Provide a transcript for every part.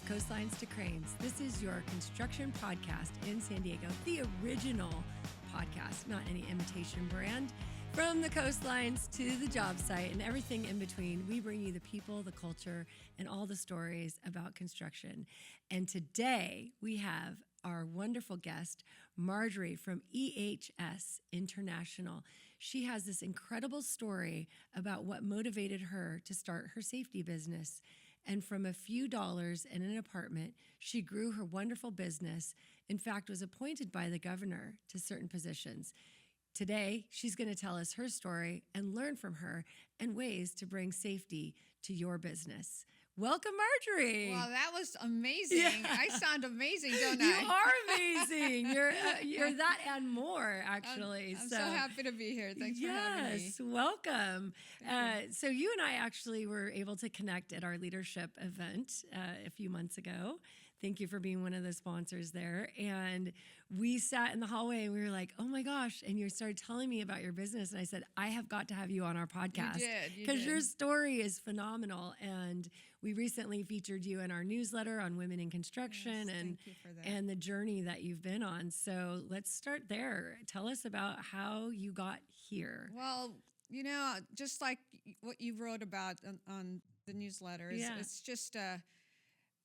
Coastlines to Cranes. This is your construction podcast in San Diego, the original podcast, not any imitation brand. From the coastlines to the job site and everything in between, we bring you the people, the culture, and all the stories about construction. And today we have our wonderful guest, Marjorie from EHS International. She has this incredible story about what motivated her to start her safety business. And from a few dollars in an apartment, she grew her wonderful business. In fact, was appointed by the governor to certain positions. Today, she's going to tell us her story and learn from her and ways to bring safety to your business. Welcome, Marjorie. Well, that was amazing. Yeah. I sound amazing, don't I? You are amazing. You're that and more, actually. I'm so happy to be here. Thanks for having me. Yes, welcome. So you and I actually were able to connect at our leadership event a few months ago. Thank you for being one of the sponsors there. And we sat in the hallway and we were like, oh my gosh. And you started telling me about your business. And I said, I have got to have you on our podcast. You did. Because your story is phenomenal. And we recently featured you in our newsletter on women in construction. Yes, and thank you for that. and the journey that you've been on. So let's start there. Tell us about how you got here. Well, you know, just like what you wrote about on the newsletter, it's just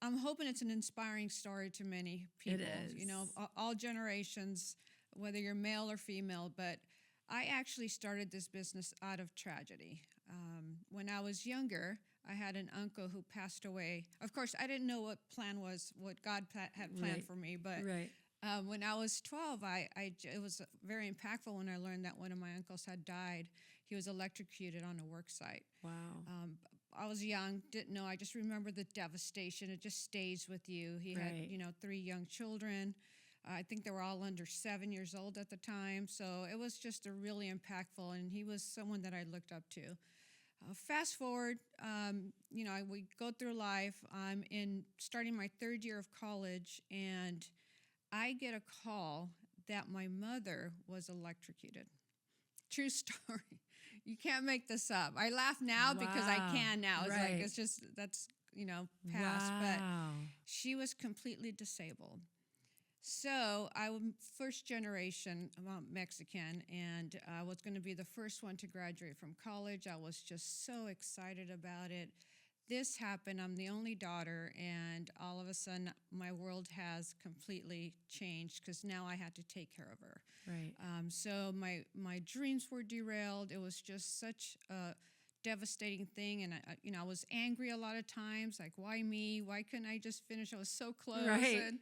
I'm hoping it's an inspiring story to many people. It is. You know, all generations, whether you're male or female. But I actually started this business out of tragedy. When I was younger, I had an uncle who passed away. Of course, I didn't know what God had planned for me. But when I was 12, it was very impactful when I learned that one of my uncles had died. He was electrocuted on a work site. Wow. I was young, didn't know. I just remember the devastation. It just stays with you. He had, 3 young children. I think they were all under 7 years old at the time. So it was just a really impactful, and he was someone that I looked up to. Fast forward, we go through life. I'm starting my 3rd year of college, and I get a call that my mother was electrocuted. True story. You can't make this up. I laugh now because I can now. That's past. Wow. But she was completely disabled. So I'm first generation Mexican, and I was going to be the first one to graduate from college. I was just so excited about it. This happened. I'm the only daughter, and all of a sudden, my world has completely changed because now I had to take care of her. Right. So my dreams were derailed. It was just such a devastating thing, and I was angry a lot of times. Like, why me? Why couldn't I just finish? I was so close. Right.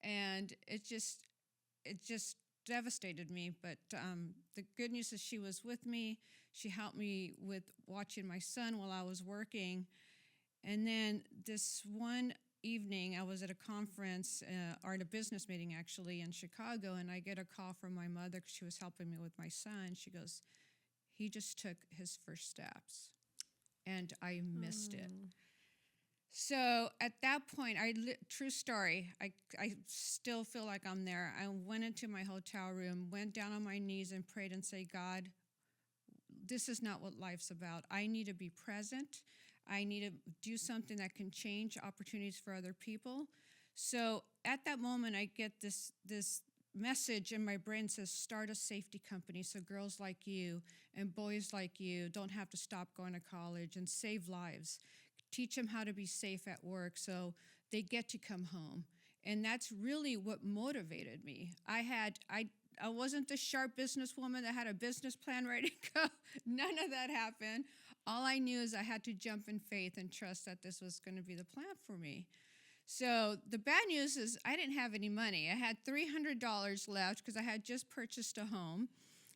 And it just devastated me. But the good news is she was with me. She helped me with watching my son while I was working. And then this one evening, I was at a conference, or at a business meeting actually in Chicago, and I get a call from my mother because she was helping me with my son. She goes, he just took his first steps. And I missed it. So at that point, true story, I still feel like I'm there. I went into my hotel room, went down on my knees and prayed and said, God, this is not what life's about. I need to be present. I need to do something that can change opportunities for other people. So at that moment, I get this message in my brain says, start a safety company so girls like you and boys like you don't have to stop going to college, and save lives. Teach them how to be safe at work so they get to come home. And that's really what motivated me. I wasn't the sharp businesswoman that had a business plan ready to go. None of that happened. All I knew is I had to jump in faith and trust that this was going to be the plan for me. So the bad news is I didn't have any money. I had $300 left because I had just purchased a home.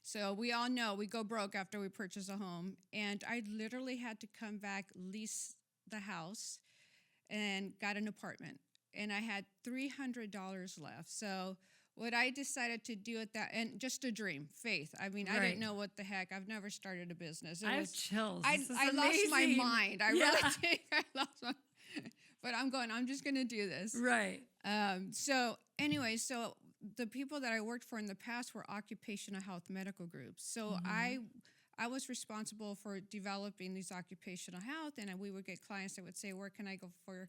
So we all know we go broke after we purchase a home. And I literally had to come back, lease the house, and got an apartment. And I had $300 left. So what I decided to do at that, and just a dream, faith. I mean, I didn't know what the heck. I've never started a business. I have chills. I lost my mind. I really think I lost my. But I'm just going to do this. Right. So the people that I worked for in the past were occupational health medical groups. So I was responsible for developing these occupational health, and we would get clients that would say, where can I go for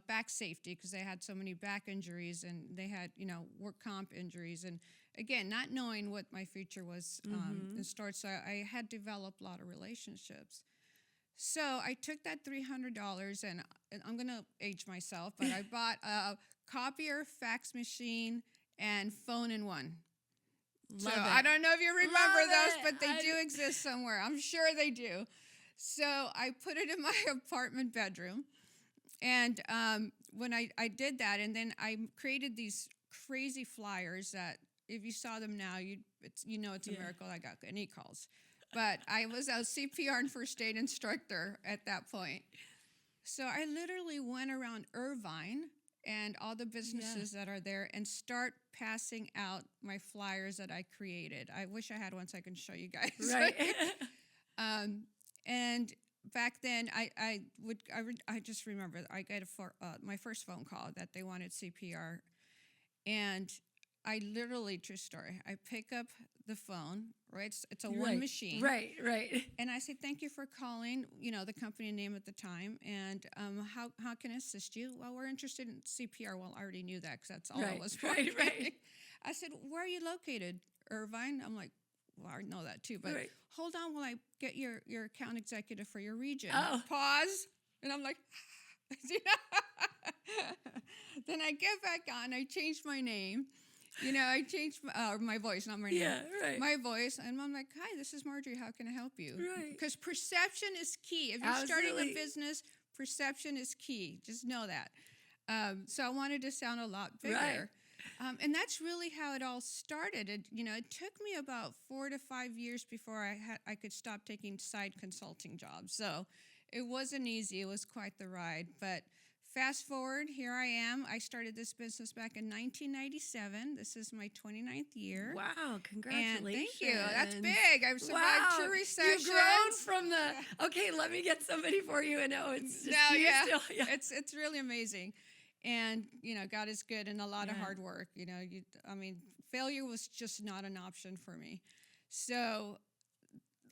back safety because they had so many back injuries and they had, work comp injuries. And again, not knowing what my future was in store. So I had developed a lot of relationships. So I took that $300 and I'm going to age myself, but I bought a copier, fax machine, and phone in one. Love so it. I don't know if you remember Love those, it. but they do exist somewhere. I'm sure they do. So I put it in my apartment bedroom. And when I did that, and then I created these crazy flyers that if you saw them now, it's a miracle I got any calls. But I was a CPR and first aid instructor at that point. So I literally went around Irvine and all the businesses that are there and start passing out my flyers that I created. I wish I had one so I can show you guys. Right. And back then, I just remember I got my first phone call that they wanted CPR. And I literally, true story, I pick up the phone, right? It's a one machine. Right. And I say, thank you for calling, the company name at the time. And how can I assist you? Well, we're interested in CPR. Well, I already knew that because that's all I was for. Right. I said, where are you located? Irvine? I'm like, well, I know that too. But hold on while I get your account executive for your region. Oh. Pause. And I'm like, then I get back on. I changed my name. I changed my voice, not my name. Yeah, right. My voice. And I'm like, hi, this is Marjorie. How can I help you? Right. Because perception is key. If you're starting a business, perception is key. Just know that. So I wanted to sound a lot bigger. Right. And that's really how it all started. It took me about 4 to 5 years before I could stop taking side consulting jobs. So it wasn't easy. It was quite the ride. But fast forward, here I am. I started this business back in 1997. This is my 29th year. Wow, congratulations. And thank you. That's big. I've survived 2 recessions. You've grown from okay, let me get somebody for you. And it's just It's really amazing. And, God is good and a lot of hard work. Failure was just not an option for me. So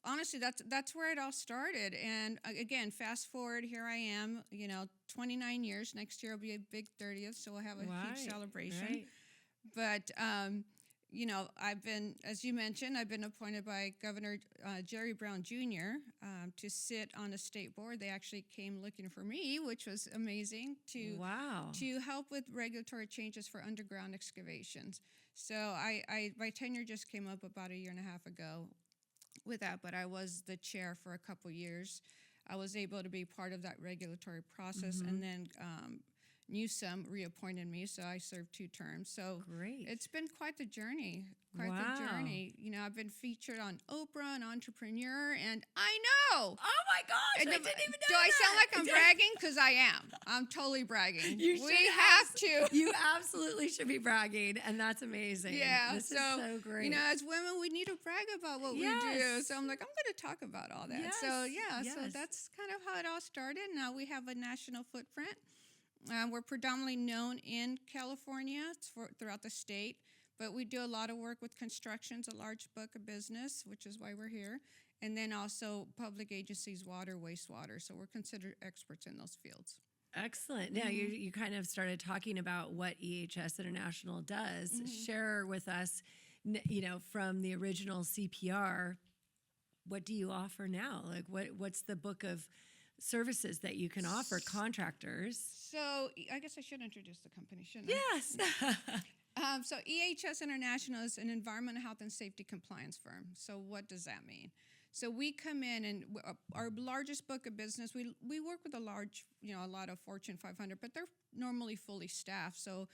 honestly, that's where it all started. And again, fast forward, here I am, 29 years. Next year will be a big 30th, so we'll have a huge celebration. Right. But, I've been, as you mentioned, I've been appointed by Governor Jerry Brown Jr. To sit on a state board. They actually came looking for me, which was amazing, to help with regulatory changes for underground excavations. So my tenure just came up about 1.5 years ago with that, but I was the chair for a couple years. I was able to be part of that regulatory process, and then Newsom reappointed me, so I served 2 terms. So it's been quite the journey. I've been featured on Oprah and Entrepreneur, and I know. Oh my gosh, I didn't even know Do I sound like I'm bragging? Because I am. I'm totally bragging. We have to. You absolutely should be bragging, and that's amazing. Yeah, this is so great. As women, we need to brag about what we do. So I'm like, I'm going to talk about all that. So that's kind of how it all started. Now we have a national footprint. We're predominantly known in California throughout the state, but we do a lot of work with constructions, a large book of business, which is why we're here, and then also public agencies, water, wastewater. So we're considered experts in those fields. Excellent. Now, you kind of started talking about what EHS International does. Share with us, from the original CPR, what do you offer now? Like, what's the book of services that you can offer contractors? So I guess I should introduce the company, shouldn't I? Yes. So EHS International is an environmental health and safety compliance firm. So what does that mean? So we come in and our largest book of business, we work with a lot of Fortune 500, but they're normally fully staffed. So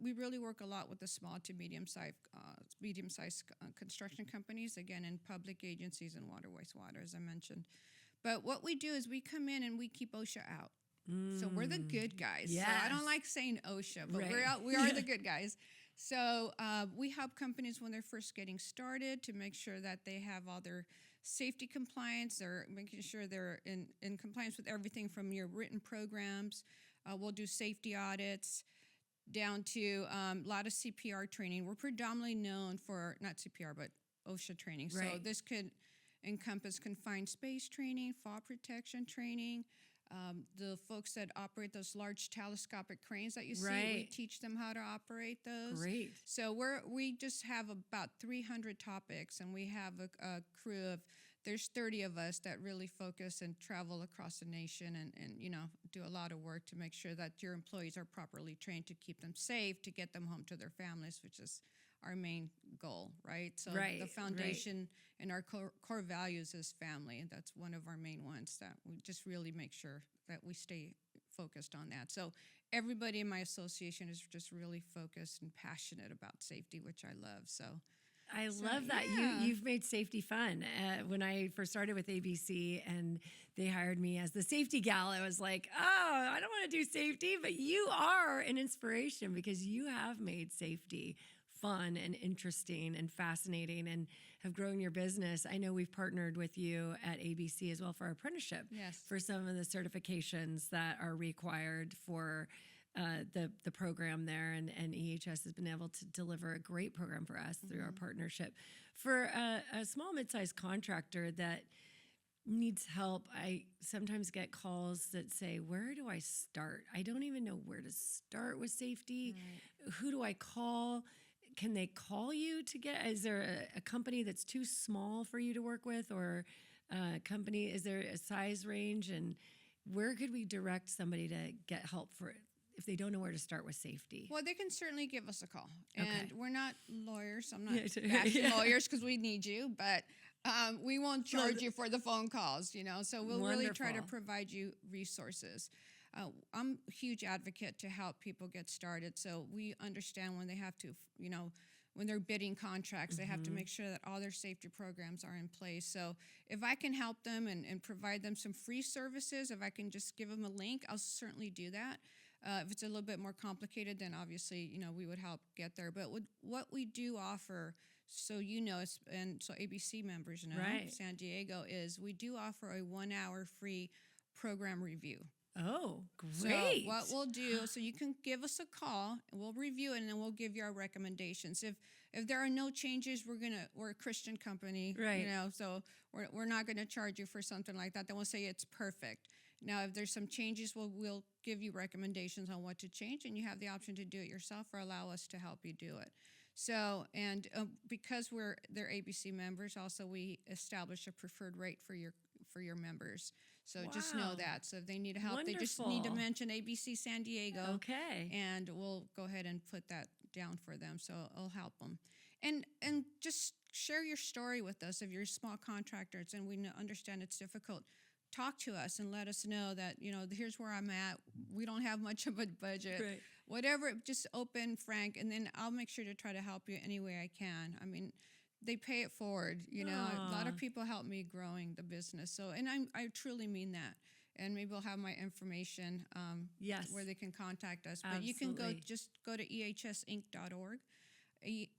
we really work a lot with the small to medium-sized construction companies, again, in public agencies and water, wastewater, as I mentioned. But what we do is we come in and we keep OSHA out. So we're the good guys. Yes. So I don't like saying OSHA, but we are the good guys. So we help companies when they're first getting started to make sure that they have all their safety compliance. They're making sure they're in compliance with everything from your written programs. We'll do safety audits down to a lot of CPR training. We're predominantly known for, not CPR, but OSHA training. So this could encompass confined space training, fall protection training, The folks that operate those large telescopic cranes that you see, we Right. teach them how to operate those. Great. So we just have about 300 topics, and we have a crew of, there's 30 of us that really focus and travel across the nation and do a lot of work to make sure that your employees are properly trained to keep them safe, to get them home to their families, which is our main goal, right? So Right, the right. foundation and our core values is family. And that's one of our main ones that we just really make sure that we stay focused on that. So everybody in my association is just really focused and passionate about safety, which I love. So I love that. yeah. You've made safety fun. When I first started with ABC and they hired me as the safety gal, I was like, oh, I don't want to do safety, but you are an inspiration because you have made safety fun and interesting and fascinating and have grown your business. I know we've partnered with you at ABC as well for our apprenticeship, Yes. for some of the certifications that are required for the program there, and EHS has been able to deliver a great program for us through our partnership. For a small mid-sized contractor that needs help, I sometimes get calls that say, where do I start? I don't even know where to start with safety. Right. Who do I call? Can they call you to get, is there a company that's too small for you to work with, or a company, is there a size range, and where could we direct somebody to get help for it if they don't know where to start with safety? Well, they can certainly give us a call. Okay. And we're not lawyers. I'm not Yeah, bashing yeah. lawyers because we need you, but we won't charge you for the phone calls, So we'll really try to Wonderful. provide you resources. I'm a huge advocate to help people get started. So we understand when they have to, when they're bidding contracts, they have to make sure that all their safety programs are in place. So if I can help them and provide them some free services, if I can just give them a link, I'll certainly do that. If it's a little bit more complicated, then obviously, we would help get there. But what we do offer, so and so ABC members know, Right. San Diego, is we do offer a 1-hour free program review. Oh, So great. what we'll do, so you can give us a call and we'll review it, and then we'll give you our recommendations. If there are no changes, we're a Christian company, Right. So we're not going to charge you for something like that. Then we'll say it's perfect. Now, if there's some changes, we'll give you recommendations on what to change, and you have the option to do it yourself or allow us to help you do it. So, and because they're ABC members, also we establish a preferred rate for your members. So just know Wow. that. So if they need help, they just need to Wonderful. mention ABC San Diego. Okay. And we'll go ahead and put that down for them. So it'll help them. And just share your story with us if you're small contractors and we understand it's difficult. Talk to us and let us know that, here's where I'm at. We don't have much of a budget. Right. Whatever, just open, frank, and then I'll make sure to try to help you any way I can. I mean, they pay it forward, A lot Aw. of people help me growing the business. So, and I truly mean that. And maybe we'll have my information Yes. where they can contact us. But you can Absolutely. just go to ehsinc.org,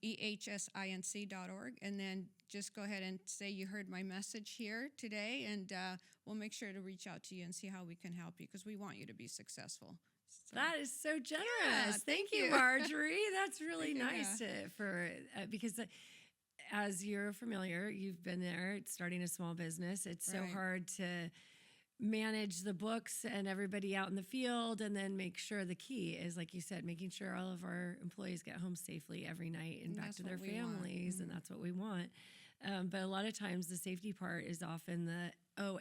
ehsinc.org, and then just go ahead and say you heard my message here today, and we'll make sure to reach out to you and see how we can help you because we want you to be successful. So, That is so generous. Yeah, thank thank you, you. Marjorie. That's really Yeah. nice because as you're familiar, you've been there starting a small business. It's so Right. hard to manage the books and everybody out in the field, and then make sure the key is, like you said, making sure all of our employees get home safely every night and back that's to their what we want. families, and that's what we want. But a lot of times the safety part is often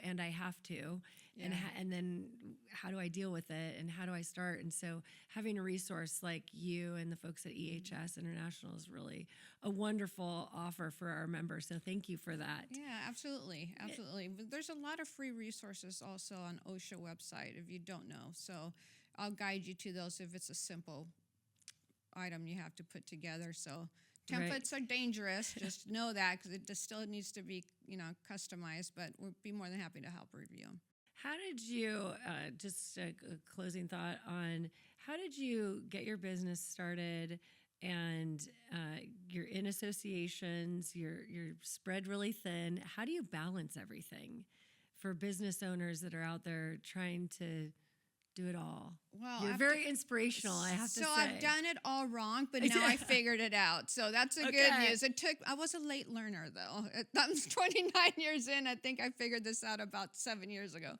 and I have to, Yeah. and then how do I deal with it, and how do I start? And so having a resource like you and the folks at EHS International is really a wonderful offer for our members. So thank you for that. Yeah, absolutely. But there's a lot of free resources also on OSHA website if you don't know. So I'll guide you to those if it's a simple item you have to put together. So Right. templates are dangerous. Just know that because it just still needs to be, customized. But we'll be more than happy to help review them. How did you, just a closing thought on, how did you get your business started, and you're in associations, you're spread really thin. How do you balance everything for business owners that are out there trying to do it all? Well, You're very inspirational, I have to say. So I've done it all wrong, but now I figured it out. So that's the good news. I was a late learner, though. I'm 29 years in. I think I figured this out about 7 years ago.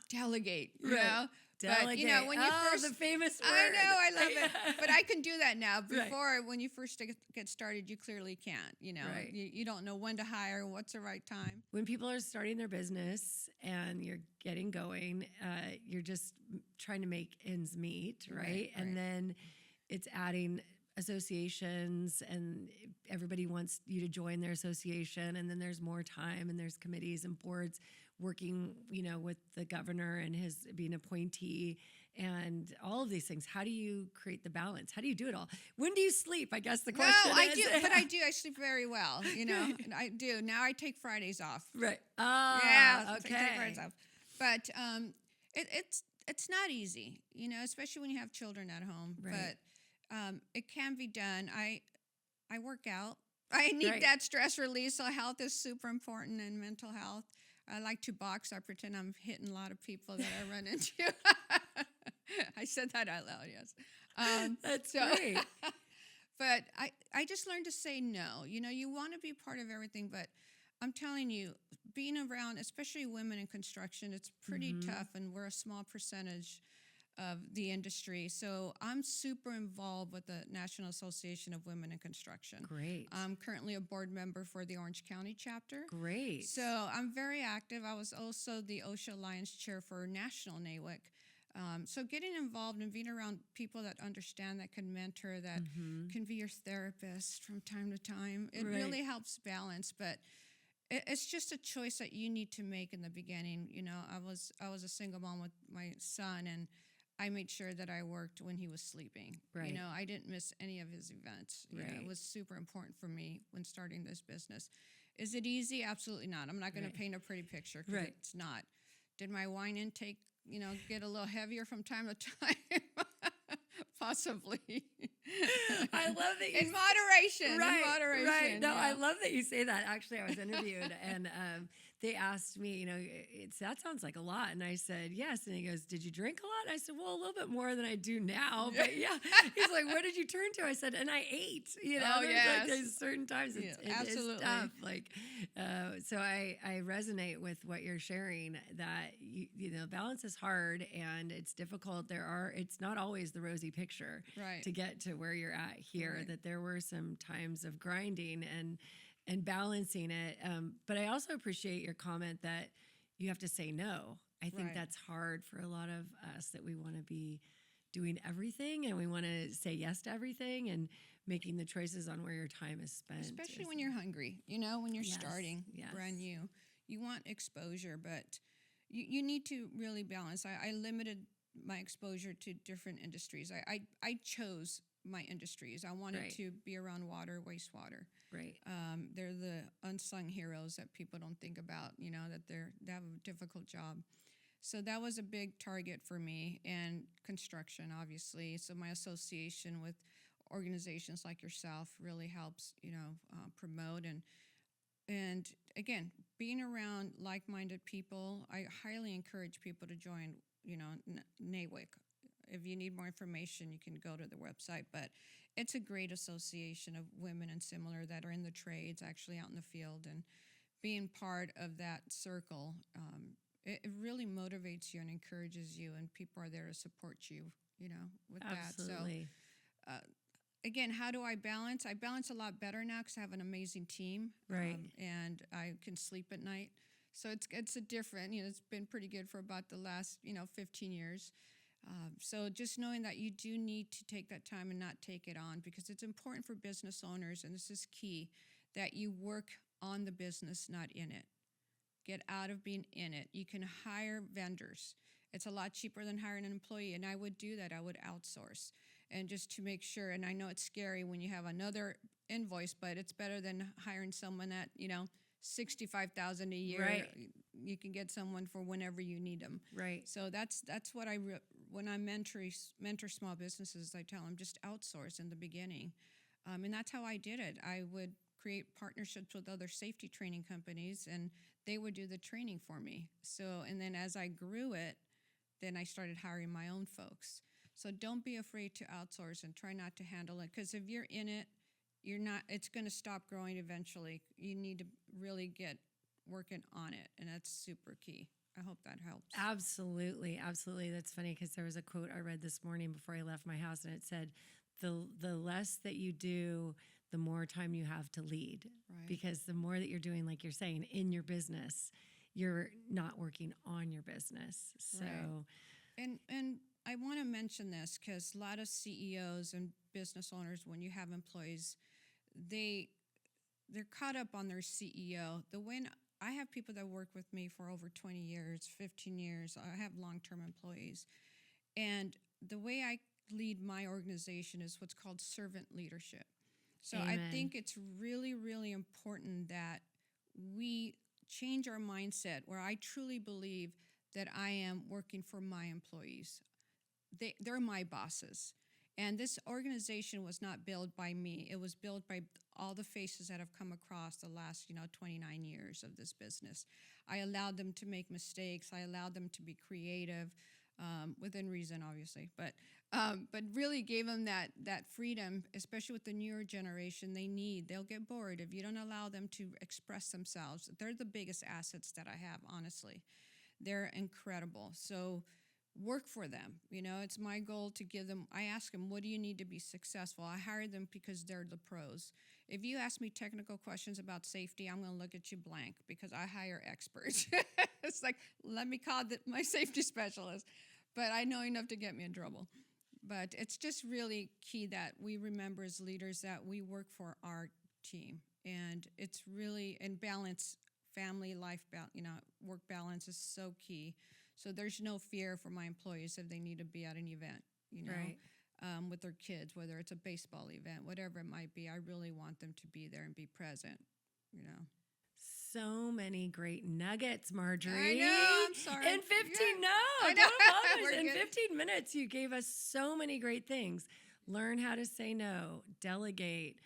Delegate, you know? Delegate. But, you know, when you first... the famous word. I know, I love it. But I can do that now. Before, when you first get started, you clearly can't, you know. You don't know when to hire, what's the right time. When people are starting their business and you're getting going, you're just trying to make ends meet, right? And then it's adding associations, and everybody wants you to join their association, and then there's more time, and there's committees and boards working, you know, with the governor and his being appointee and all of these things. How do you create the balance? How do you do it all? When do you sleep? I guess the question is. No, I do, but I do. I sleep very well, you know. And I do. Now I take Fridays off. Right. Oh, yeah, okay. Take Fridays off. But it's not easy, you know, especially when you have children at home. Right. But it can be done. I work out. I need that stress release, so health is super important, and mental health. I like to box. I pretend I'm hitting a lot of people that I run into. I said that out loud, yes. That's great. But I just learned to say no. You know, you want to be part of everything, but I'm telling you, being around, especially women in construction, it's pretty tough, and we're a small percentage of the industry. So I'm super involved with the National Association of Women in Construction. Great. I'm currently a board member for the Orange County chapter. Great. So I'm very active. I was also the OSHA Alliance chair for National NAWIC. So getting involved and being around people that understand, that can mentor, that can be your therapist from time to time, it really helps balance. But it's just a choice that you need to make in the beginning. You know, I was a single mom with my son, and I made sure that I worked when he was sleeping. Right. You know, I didn't miss any of his events. You know, it was super important for me when starting this business. Is it easy? Absolutely not. I'm not going to paint a pretty picture, because it's not. Did my wine intake, you know, get a little heavier from time to time? Possibly. I love that you in moderation. Right, in moderation. right. No, yeah. I love that you say that. Actually, I was interviewed, and they asked me, you know, that sounds like a lot, and I said yes. And he goes, "Did you drink a lot?" I said, "Well, a little bit more than I do now, but yeah." He's like, "What did you turn to?" I said, "And I ate." You know, there's certain times it is tough. Like, so I resonate with what you're sharing. That you know, balance is hard and it's difficult. It's not always the rosy picture to get to where you're at here. That there were some times of grinding and balancing it. But I also appreciate your comment that you have to say no. I think that's hard for a lot of us, that we want to be doing everything and we want to say yes to everything, and making the choices on where your time is spent. Especially when you're hungry, you know, when you're starting brand new. You want exposure, but you need to really balance. I limited my exposure to different industries. I chose my industries. I wanted to be around water, wastewater. Right. They're the unsung heroes that people don't think about, you know, that they have a difficult job. So that was a big target for me, and construction, obviously. So my association with organizations like yourself really helps, you know, promote and again, being around like-minded people. I highly encourage people to join, you know, NAWIC. If you need more information, you can go to the website. But it's a great association of women and similar that are in the trades, actually out in the field, and being part of that circle. It really motivates you and encourages you, and people are there to support you, you know, with Absolutely. that. So, again, how do I balance? I balance a lot better now because I have an amazing team. And I can sleep at night. So it's a different, you know, it's been pretty good for about the last, you know, 15 years. So just knowing that you do need to take that time and not take it on, because it's important for business owners, and this is key, that you work on the business, not in it. Get out of being in it. You can hire vendors. It's a lot cheaper than hiring an employee, and I would do that. I would outsource, and just to make sure. And I know it's scary when you have another invoice, but it's better than hiring someone at, you know, $65,000 a year. Right. You can get someone for whenever you need them. Right. So that's what when I mentor small businesses, I tell them just outsource in the beginning, and that's how I did it. I would create partnerships with other safety training companies, and they would do the training for me. So, and then as I grew it, then I started hiring my own folks. So don't be afraid to outsource and try not to handle it, because if you're in it, it's going to stop growing eventually. You need to really get working on it, and that's super key. I hope that helps. Absolutely. Absolutely. That's funny because there was a quote I read this morning before I left my house, and it said, the less that you do, the more time you have to lead. Right. Because the more that you're doing, like you're saying, in your business, you're not working on your business. So, right. And I want to mention this because a lot of CEOs and business owners, when you have employees, they're caught up on their CEO. I have people that work with me for over 20 years, 15 years. I have long-term employees. And the way I lead my organization is what's called servant leadership. So Amen. I think it's really, really important that we change our mindset where I truly believe that I am working for my employees. They're my bosses. And this organization was not built by me. It was built by all the faces that have come across the last, 29 years of this business. I allowed them to make mistakes. I allowed them to be creative, within reason, obviously. But really gave them that freedom, especially with the newer generation. They'll get bored if you don't allow them to express themselves. They're the biggest assets that I have, honestly. They're incredible. So work for them. It's my goal to give them, I ask them, what do you need to be successful? I hire them because they're the pros. If you ask me technical questions about safety, I'm going to look at you blank because I hire experts. It's like, let me call my safety specialist. But I know enough to get me in trouble. But it's just really key that we remember as leaders that we work for our team. And it's really, and balance, family, life, work balance is so key. So there's no fear for my employees if they need to be at an event, Right. With their kids, whether it's a baseball event, whatever it might be. I really want them to be there and be present, So many great nuggets, Marjorie. I know, I'm sorry. In 15, Yeah. no, I know. don't apologize. We're In good. 15 minutes, you gave us so many great things. Learn how to say no, delegate,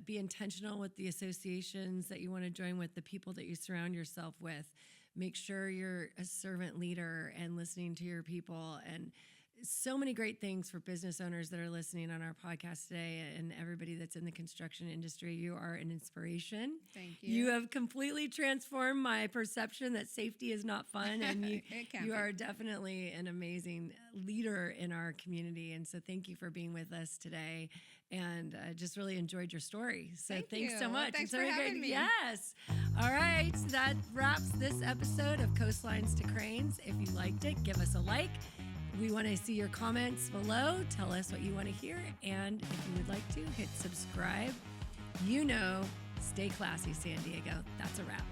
be intentional with the associations that you want to join with, the people that you surround yourself with. Make sure you're a servant leader and listening to your people, and so many great things for business owners that are listening on our podcast today, and everybody that's in the construction industry. You are an inspiration. Thank you. You have completely transformed my perception that safety is not fun, and you are definitely an amazing leader in our community. And so thank you for being with us today, and just really enjoyed your story. So thanks so much. Thanks It's for so having me. Yes. All right. So that wraps this episode of Coastlines to Cranes. If you liked it, give us a like. We want to see your comments below. Tell us what you want to hear. And if you would like to, hit subscribe. Stay classy, San Diego. That's a wrap.